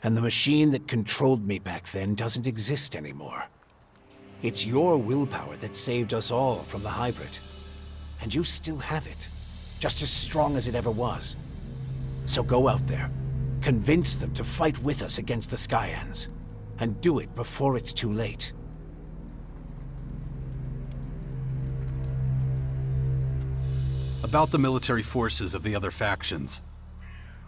S2: And the machine that controlled me back then doesn't exist anymore. It's your willpower that saved us all from the hybrid. And you still have it, just as strong as it ever was. So go out there, convince them to fight with us against the Skyans, and do it before it's too late.
S1: About the military forces of the other factions.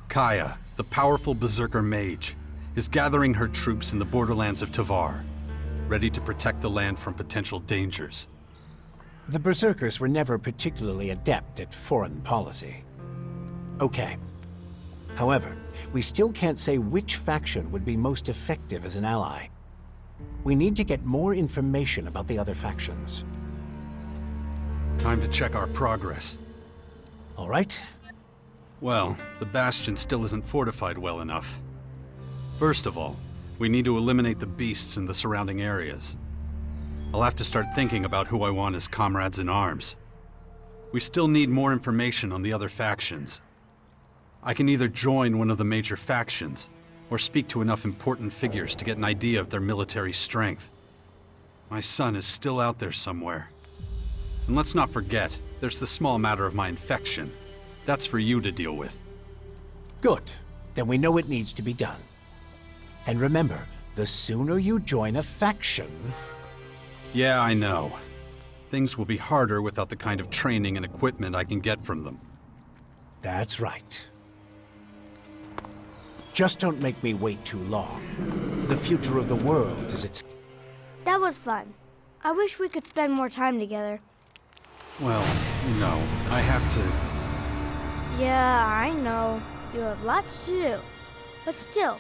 S1: Kaya, the powerful Berserker mage, is gathering her troops in the borderlands of Tavar, ready to protect the land from potential dangers.
S2: The Berserkers were never particularly adept at foreign policy. Okay. However, we still can't say which faction would be most effective as an ally. We need to get more information about the other factions.
S1: Time to check our progress.
S2: All right?
S1: Well, the bastion still isn't fortified well enough. First of all, we need to eliminate the beasts in the surrounding areas. I'll have to start thinking about who I want as comrades in arms. We still need more information on the other factions. I can either join one of the major factions, or speak to enough important figures to get an idea of their military strength. My son is still out there somewhere. And let's not forget, there's the small matter of my infection. That's for you to deal with.
S2: Good. Then we know it needs to be done. And remember, the sooner you join a faction...
S1: Yeah, I know. Things will be harder without the kind of training and equipment I can get from them.
S2: That's right. Just don't make me wait too long. The future of the world is at...
S11: That was fun. I wish we could spend more time together.
S1: Well, you know, I have to...
S11: Yeah, I know. You have lots to do. But still,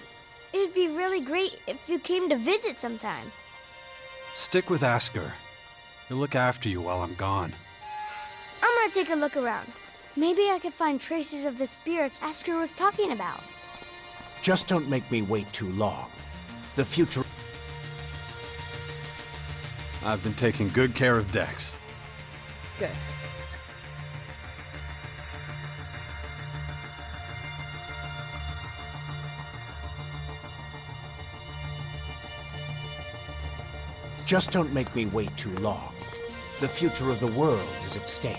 S11: it'd be really great if you came to visit sometime.
S1: Stick with Asker. He'll look after you while I'm gone.
S11: I'm gonna take a look around. Maybe I could find traces of the spirits Asker was talking about.
S2: Just don't make me wait too long. The future...
S1: I've been taking good care of Dex.
S4: Good.
S2: Just don't make me wait too long. The future of the world is at stake.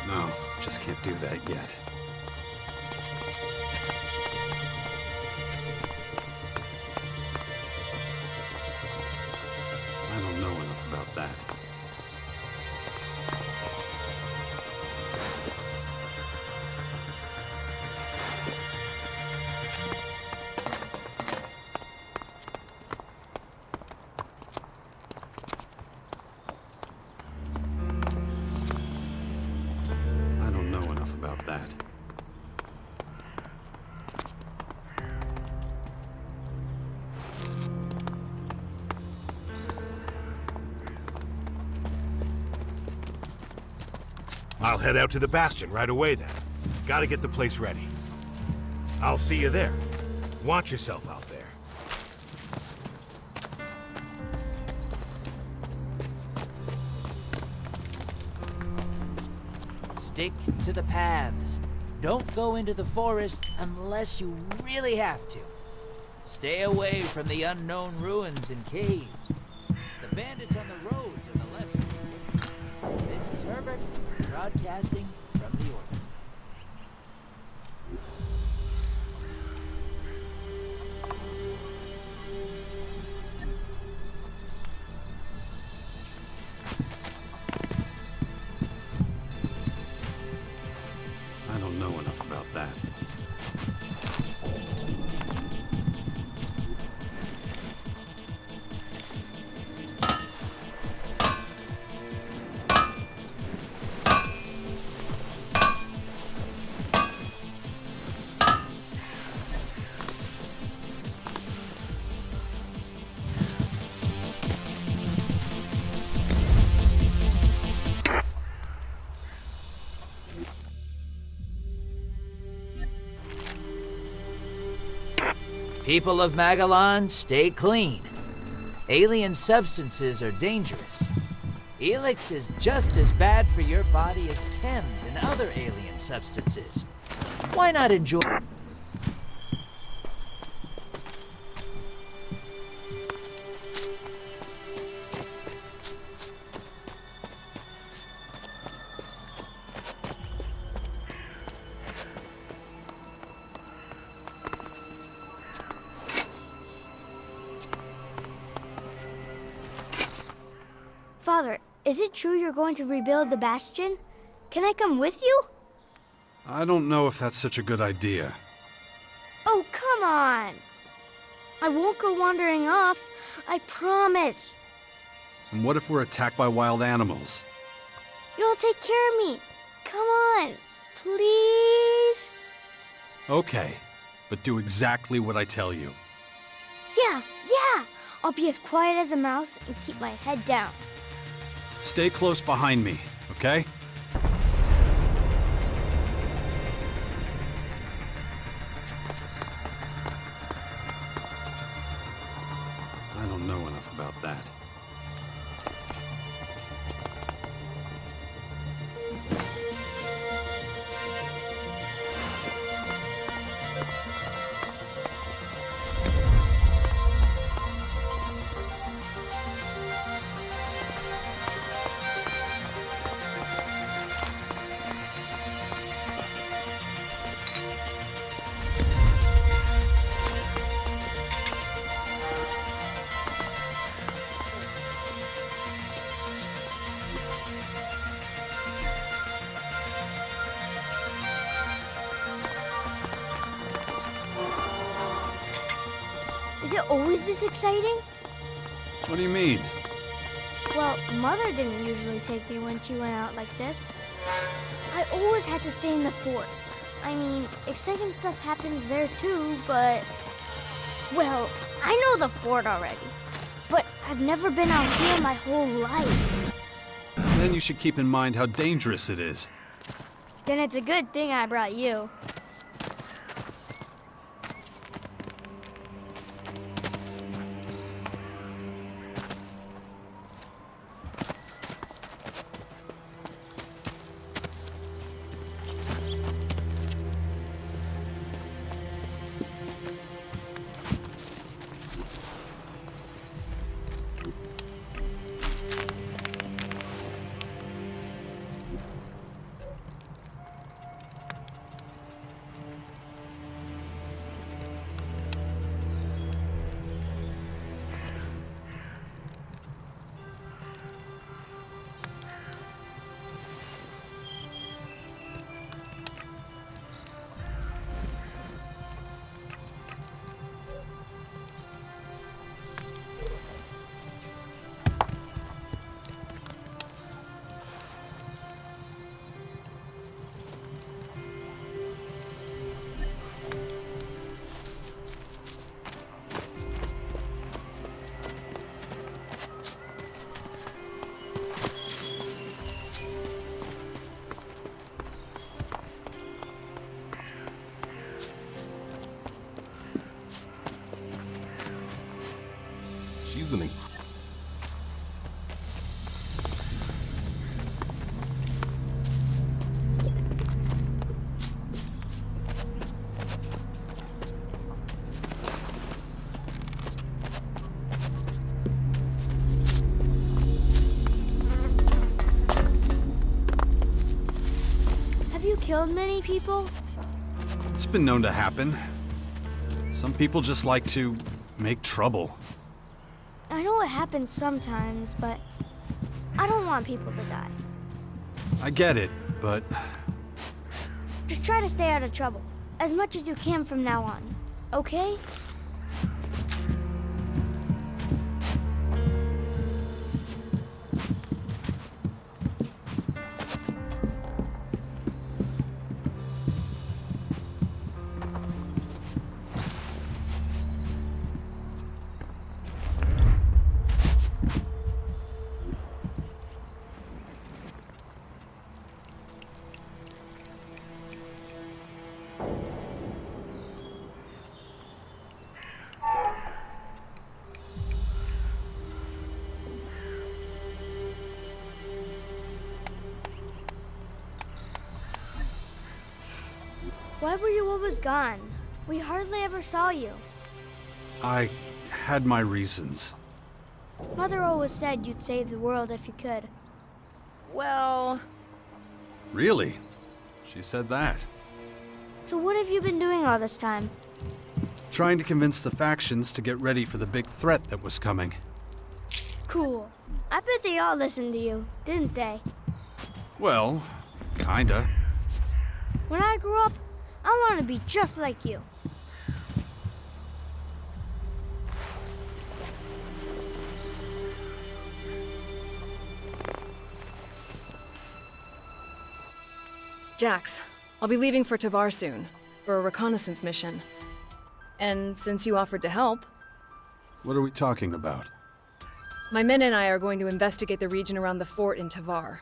S1: No, just can't do that yet. I don't know enough about that. I don't know enough about that.
S10: I'll head out to the Bastion right away then. Gotta get the place ready. I'll see you there. Watch yourself out there.
S6: Stick to the paths. Don't go into the forests unless you really have to. Stay away from the unknown ruins and caves. The bandits on the roads are the lesser evil. This is Herbert, broadcasting from the orbit.
S1: I don't know enough about that.
S6: People of Magellan, stay clean. Alien substances are dangerous. Elex is just as bad for your body as chems and other alien substances. Why not enjoy...
S11: Father, is it true you're going to rebuild the Bastion? Can I come with you?
S1: I don't know if that's such a good idea.
S11: Oh, come on! I won't go wandering off. I promise.
S1: And what if we're attacked by wild animals?
S11: You'll take care of me. Come on, please?
S1: Okay, but do exactly what I tell you.
S11: Yeah. I'll be as quiet as a mouse and keep my head down.
S1: Stay close behind me, okay? I don't know enough about that.
S11: Is it always this exciting?
S1: What do you mean?
S11: Well, Mother didn't usually take me when she went out like this. I always had to stay in the fort. I mean, exciting stuff happens there too, but... Well, I know the fort already. But I've never been out here my whole life.
S1: Then you should keep in mind how dangerous it is.
S11: Then it's a good thing I brought you.
S10: She's an
S11: Have you killed many people?
S1: It's been known to happen. Some people just like to make trouble.
S11: I know it happens sometimes, but I don't want people to die.
S1: I get it, but
S11: Just try to stay out of trouble, as much as you can from now on, okay? Why were you always gone? We hardly ever saw you.
S1: I had my reasons.
S11: Mother always said you'd save the world if you could.
S4: Well,
S1: Really? She said that.
S11: So what have you been doing all this time?
S1: Trying to convince the factions to get ready for the big threat that was coming.
S11: Cool. I bet they all listened to you, didn't they?
S1: Well, kinda.
S11: When I grow up, I want to be just like you.
S4: Jax, I'll be leaving for Tavar soon, for a reconnaissance mission. And since you offered to help,
S1: What are we talking about?
S4: my men and I are going to investigate the region around the fort in Tavar.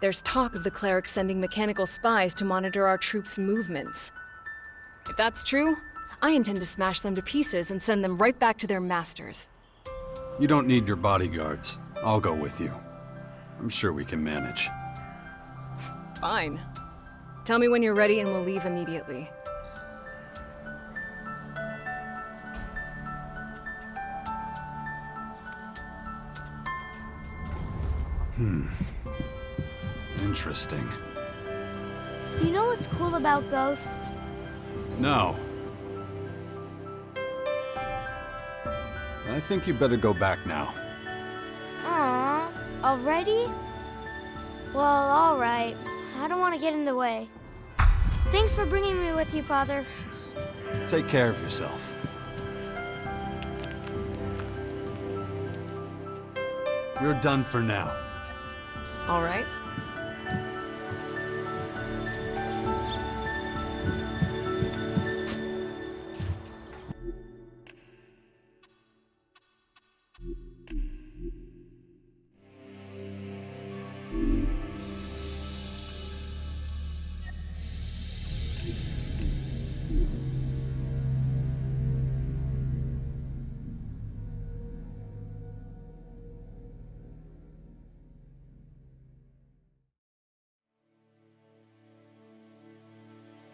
S4: There's talk of the clerics sending mechanical spies to monitor our troops' movements. If that's true, I intend to smash them to pieces and send them right back to their masters.
S1: You don't need your bodyguards. I'll go with you. I'm sure we can manage.
S4: Fine. Tell me when you're ready and we'll leave immediately.
S1: Interesting.
S11: You know what's cool about ghosts?
S1: No. I think you better go back now.
S11: Aww, already? Well, alright. I don't want to get in the way. Thanks for bringing me with you, Father.
S1: Take care of yourself. We're done for now.
S4: All right.